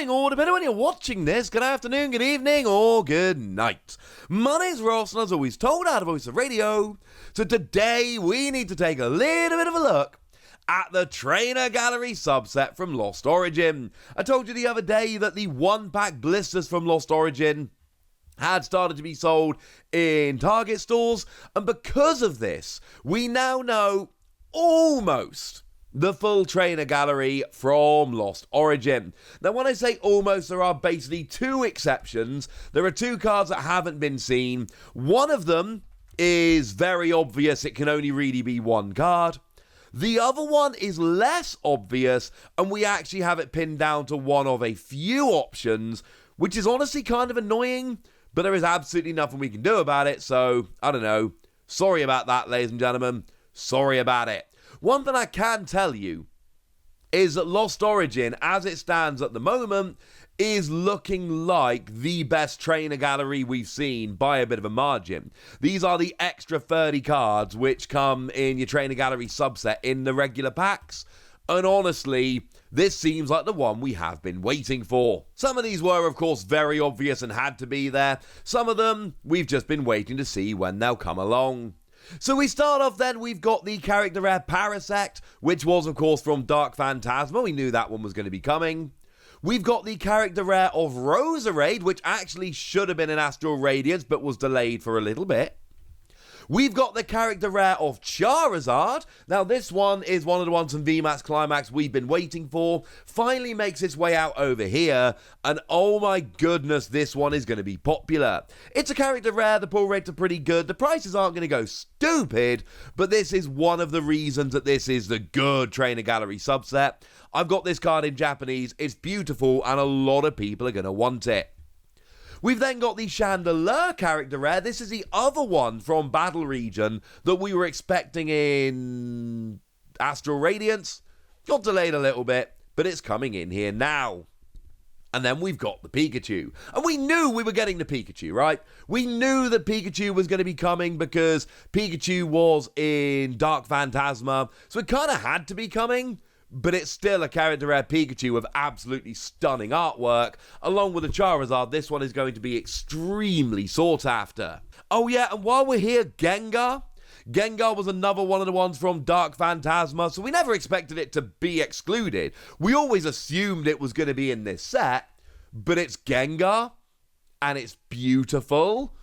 morning, or depending on when you're watching this, good afternoon, good evening, or good night. My name's Ross, and as always told out of Voice of Radio, so today we need to take a little bit of a look at the Trainer Gallery subset from Lost Origin. I told you the other day that the one-pack blisters from Lost Origin had started to be sold in Target stores, and because of this, we now know almost the full Trainer Gallery from Lost Origin. Now, when I say almost, there are basically two exceptions. There are two cards that haven't been seen. One of them is very obvious. It can only really be one card. The other one is less obvious, and we actually have it pinned down to one of a few options, which is honestly kind of annoying, but there is absolutely nothing we can do about it, so, I don't know. Sorry about that, ladies and gentlemen. Sorry about it. One thing I can tell you is that Lost Origin, as it stands at the moment, is looking like the best Trainer Gallery we've seen by a bit of a margin. These are the extra 30 cards which come in your Trainer Gallery subset in the regular packs. And honestly, this seems like the one we have been waiting for. Some of these were, of course, very obvious and had to be there. Some of them, we've just been waiting to see when they'll come along. So we start off then, we've got the character rare Parasect, which was, of course, from Dark Phantasma. We knew that one was going to be coming. We've got the character rare of Roserade, which actually should have been an Astral Radiance, but was delayed for a little bit. We've got the character rare of Charizard. Now, this one is one of the ones from VMAX Climax we've been waiting for. Finally makes its way out over here. And oh my goodness, this one is going to be popular. It's a character rare. The pull rates are pretty good. The prices aren't going to go stupid. But this is one of the reasons that this is the good Trainer Gallery subset. I've got this card in Japanese. It's beautiful and a lot of people are going to want it. We've then got the Chandelure character rare. This is the other one from Battle Region that we were expecting in Astral Radiance. Got delayed a little bit, but it's coming in here now. And then we've got the Pikachu. And we knew we were getting the Pikachu, right? We knew that Pikachu was going to be coming because Pikachu was in Dark Phantasma. So it kind of had to be coming. But it's still a character rare Pikachu with absolutely stunning artwork. Along with the Charizard, this one is going to be extremely sought after. Oh yeah, and while we're here, Gengar. Gengar was another one of the ones from Dark Phantasma, so we never expected it to be excluded. We always assumed it was going to be in this set, but it's Gengar, and it's beautiful.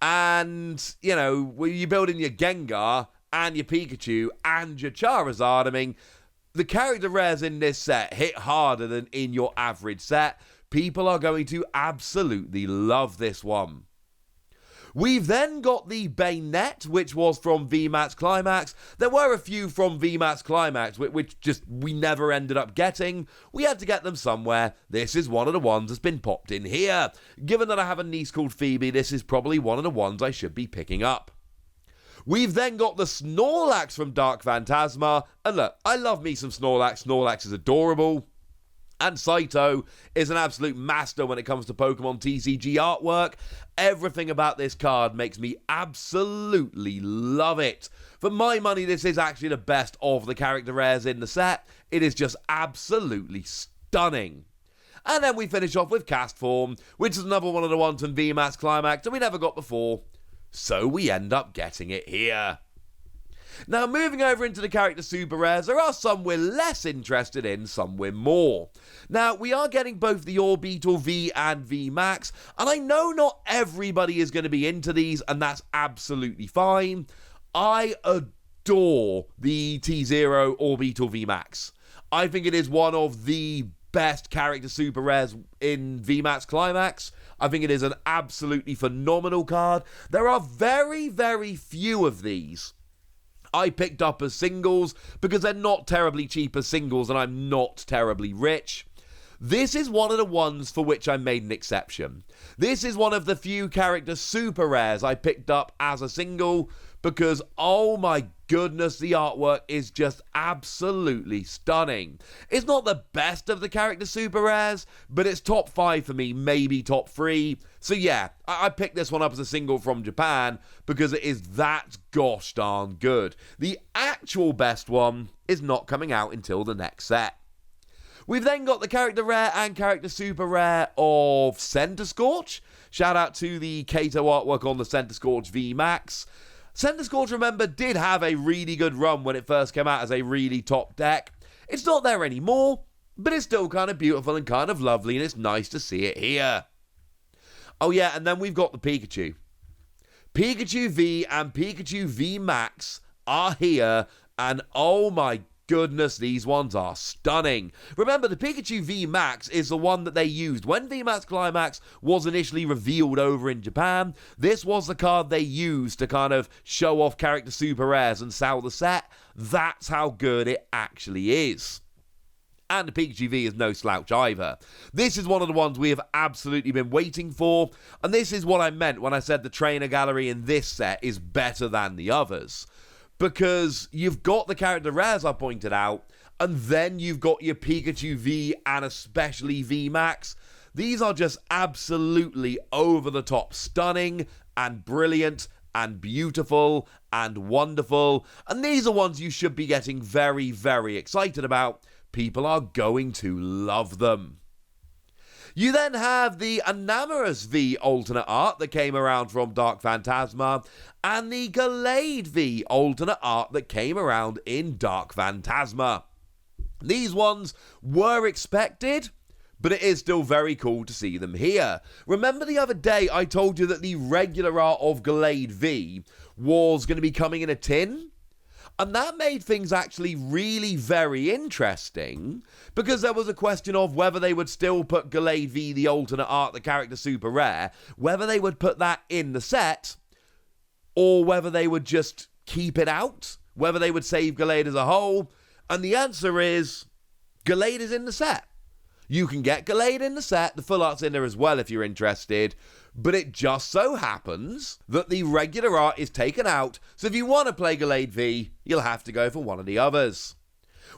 And, you know, when you're building your Gengar and your Pikachu and your Charizard, I mean, the character rares in this set hit harder than in your average set. People are going to absolutely love this one. We've then got the Bayonet, which was from VMAX Climax. There were a few from VMAX Climax, which just we never ended up getting. We had to get them somewhere. This is one of the ones that's been popped in here. Given that I have a niece called Phoebe, this is probably one of the ones I should be picking up. We've then got the Snorlax from Dark Phantasma. And look, I love me some Snorlax. Snorlax is adorable. And Saito is an absolute master when it comes to Pokemon TCG artwork. Everything about this card makes me absolutely love it. For my money, this is actually the best of the character rares in the set. It is just absolutely stunning. And then we finish off with Castform, which is another one of the ones from VMAX Climax that we never got before. So we end up getting it here. Now, moving over into the character super rares, there are some we're less interested in, some we're more. Now, we are getting both the Orbeetle V and V Max, and I know not everybody is going to be into these, and that's absolutely fine. I adore the T0 Orbeetle V Max. I think it is one of the best character super rares in VMAX Climax. I think it is an absolutely phenomenal card. There are very, very few of these I picked up as singles because they're not terribly cheap as singles and I'm not terribly rich. This is one of the ones for which I made an exception. This is one of the few character super rares I picked up as a single because, oh my goodness, the artwork is just absolutely stunning. It's not the best of the character super rares, but it's top 5 for me, maybe top 3. So yeah, I picked this one up as a single from Japan because it is that gosh darn good. The actual best one is not coming out until the next set. We've then got the character rare and character super rare of Center Scorch. Shout out to the Kato artwork on the Center Scorch V Max. Center Scorch, remember, did have a really good run when it first came out as a really top deck. It's not there anymore, but it's still kind of beautiful and kind of lovely, and it's nice to see it here. Oh yeah, and then we've got the Pikachu. Pikachu V and Pikachu V Max are here, and oh my goodness, these ones are stunning. Remember, the Pikachu V Max is the one that they used when V Max Climax was initially revealed over in Japan. This was the card they used to kind of show off character super rares and sell the set. That's how good it actually is. And the Pikachu V is no slouch either. This is one of the ones we have absolutely been waiting for, and this is what I meant when I said the trainer gallery in this set is better than the others. Because you've got the character rares I pointed out, and then you've got your Pikachu V and especially V Max. These are just absolutely over the top stunning and brilliant and beautiful and wonderful. And these are ones you should be getting very, very excited about. People are going to love them. You then have the Enamorous V alternate art that came around from Dark Phantasma, and the Gallade V alternate art that came around in Dark Phantasma. These ones were expected, but it is still very cool to see them here. Remember the other day I told you that the regular art of Gallade V was going to be coming in a tin? And that made things actually really very interesting, because there was a question of whether they would still put Gallade V, the alternate art, the character super rare, whether they would put that in the set, or whether they would just keep it out, whether they would save Gallade as a whole. And the answer is, Gallade is in the set. You can get Gallade in the set, the full art's in there as well if you're interested, but it just so happens that the regular art is taken out, so if you want to play Gallade V, you'll have to go for one of the others.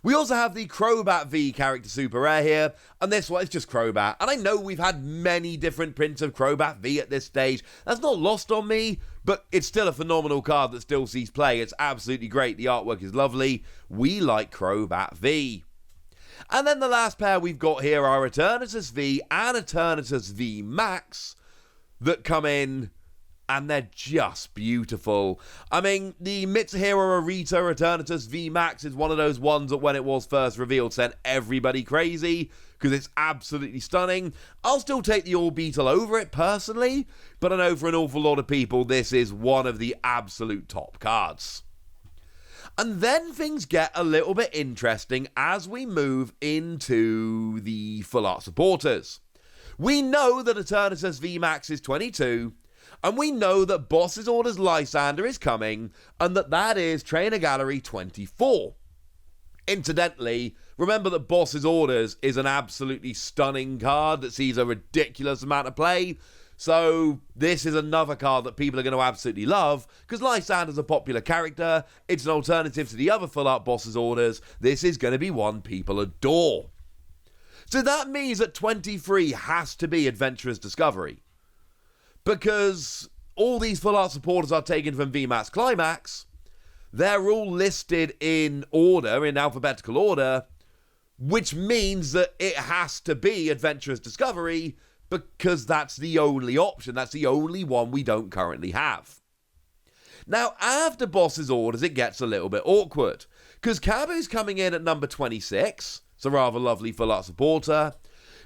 We also have the Crobat V character super rare here, and this one is just Crobat. And I know we've had many different prints of Crobat V at this stage. That's not lost on me, but it's still a phenomenal card that still sees play. It's absolutely great. The artwork is lovely. We like Crobat V. And then the last pair we've got here are Eternatus V and Eternatus V Max that come in, and they're just beautiful. I mean, the Mitsuhiro Arita Eternatus V Max is one of those ones that when it was first revealed sent everybody crazy, because it's absolutely stunning. I'll still take the Orbeetle over it personally, but I know for an awful lot of people this is one of the absolute top cards. And then things get a little bit interesting as we move into the full art supporters. We know that Eternatus V Max is 22, and we know that Boss's Orders Lysander is coming, and that is Trainer Gallery 24. Incidentally, remember that Boss's Orders is an absolutely stunning card that sees a ridiculous amount of play, so this is another card that people are going to absolutely love, because Lysander's a popular character, it's an alternative to the other full art Boss's Orders. This is going to be one people adore. So that means that 23 has to be Adventurous Discovery, because all these full art supporters are taken from VMAX Climax. They're all listed in order, in alphabetical order, which means that it has to be Adventurous Discovery, because that's the only option. That's the only one we don't currently have. Now, after Boss's Orders, it gets a little bit awkward, because Kabu's coming in at number 26, it's a rather lovely full art supporter,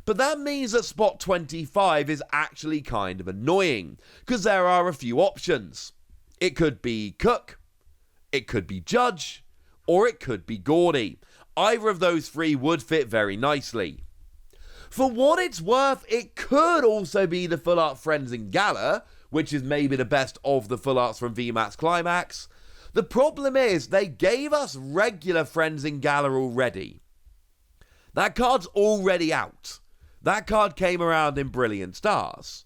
but that means that spot 25 is actually kind of annoying, because there are a few options. It could be Cook, it could be Judge, or it could be Gordy. Either of those three would fit very nicely. For what it's worth, it could also be the full art Friends in Gala, which is maybe the best of the full arts from VMAX Climax. The problem is, they gave us regular Friends in Gala already. That card's already out. That card came around in Brilliant Stars.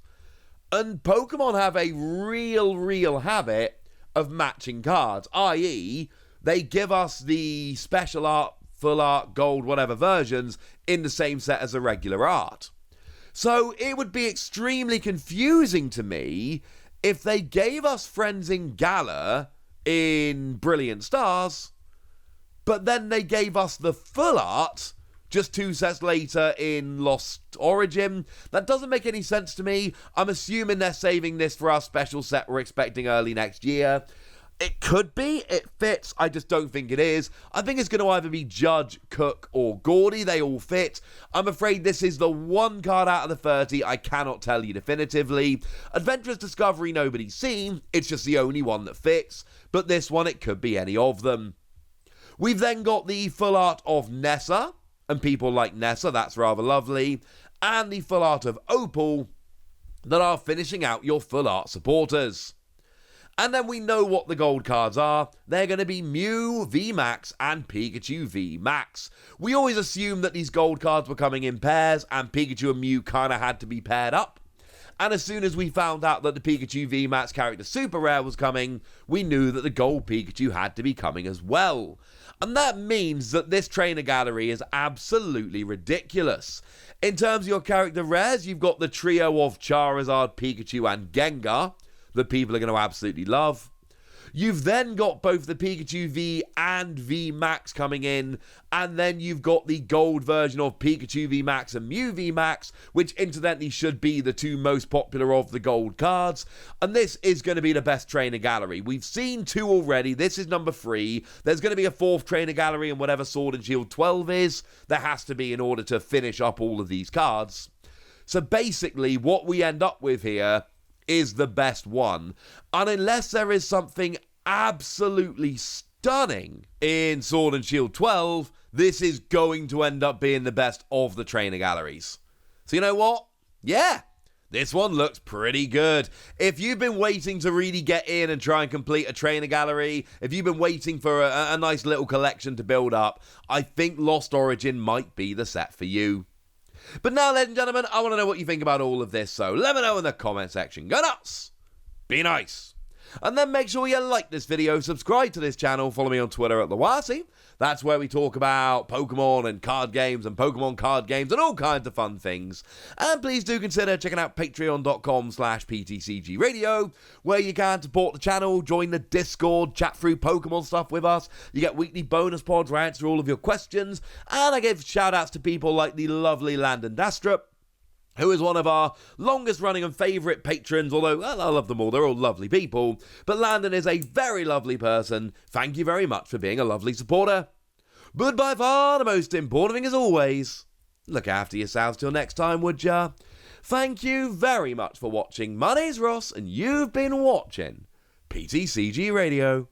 And Pokemon have a real habit of matching cards, i.e., they give us the special art, full art, gold, whatever versions in the same set as the regular art. So it would be extremely confusing to me if they gave us Friends in Gala in Brilliant Stars, but then they gave us the full art just 2 sets later in Lost Origin. That doesn't make any sense to me. I'm assuming they're saving this for our special set we're expecting early next year. It could be, it fits, I just don't think it is. I think it's going to either be Judge, Cook, or Gordy, they all fit. I'm afraid this is the one card out of the 30 I cannot tell you definitively. Adventurous Discovery nobody's seen, it's just the only one that fits, but this one it could be any of them. We've then got the full art of Nessa, and people like Nessa, that's rather lovely, and the full art of Opal that are finishing out your full art supporters. And then we know what the gold cards are. They're going to be Mew VMAX and Pikachu VMAX. We always assumed that these gold cards were coming in pairs, and Pikachu and Mew kind of had to be paired up. And as soon as we found out that the Pikachu VMAX character Super Rare was coming, we knew that the gold Pikachu had to be coming as well. And that means that this trainer gallery is absolutely ridiculous. In terms of your character rares, you've got the trio of Charizard, Pikachu, and Gengar that people are going to absolutely love. You've then got both the Pikachu V and V Max coming in, and then you've got the gold version of Pikachu V Max and Mew V Max, which incidentally should be the 2 most popular of the gold cards, and this is going to be the best trainer gallery. We've seen 2 already, this is number 3, there's going to be a 4th trainer gallery in whatever Sword and Shield 12 is, there has to be in order to finish up all of these cards. So basically what we end up with here is the best one, and unless there is something absolutely stunning in Sword and Shield 12, this is going to end up being the best of the trainer galleries. So you know what? Yeah, this one looks pretty good. If you've been waiting to really get in and try and complete a trainer gallery, if you've been waiting for a nice little collection to build up, I think Lost Origin might be the set for you. But now, ladies and gentlemen, I want to know what you think about all of this, so let me know in the comment section. Go nuts! Be nice! And then make sure you like this video, subscribe to this channel, follow me on Twitter at Lawasi. That's where we talk about Pokemon and card games and Pokemon card games and all kinds of fun things. And please do consider checking out patreon.com/PTCG Radio, where you can support the channel, join the Discord, chat through Pokemon stuff with us. You get weekly bonus pods where I answer all of your questions. And I give shout outs to people like the lovely Landon Dastrup, who is one of our longest running and favourite patrons, although well, I love them all, they're all lovely people. But Landon is a very lovely person. Thank you very much for being a lovely supporter. But by far the most important thing as always, look after yourselves till next time, would ya? Thank you very much for watching. My name's Ross, and you've been watching PTCG Radio.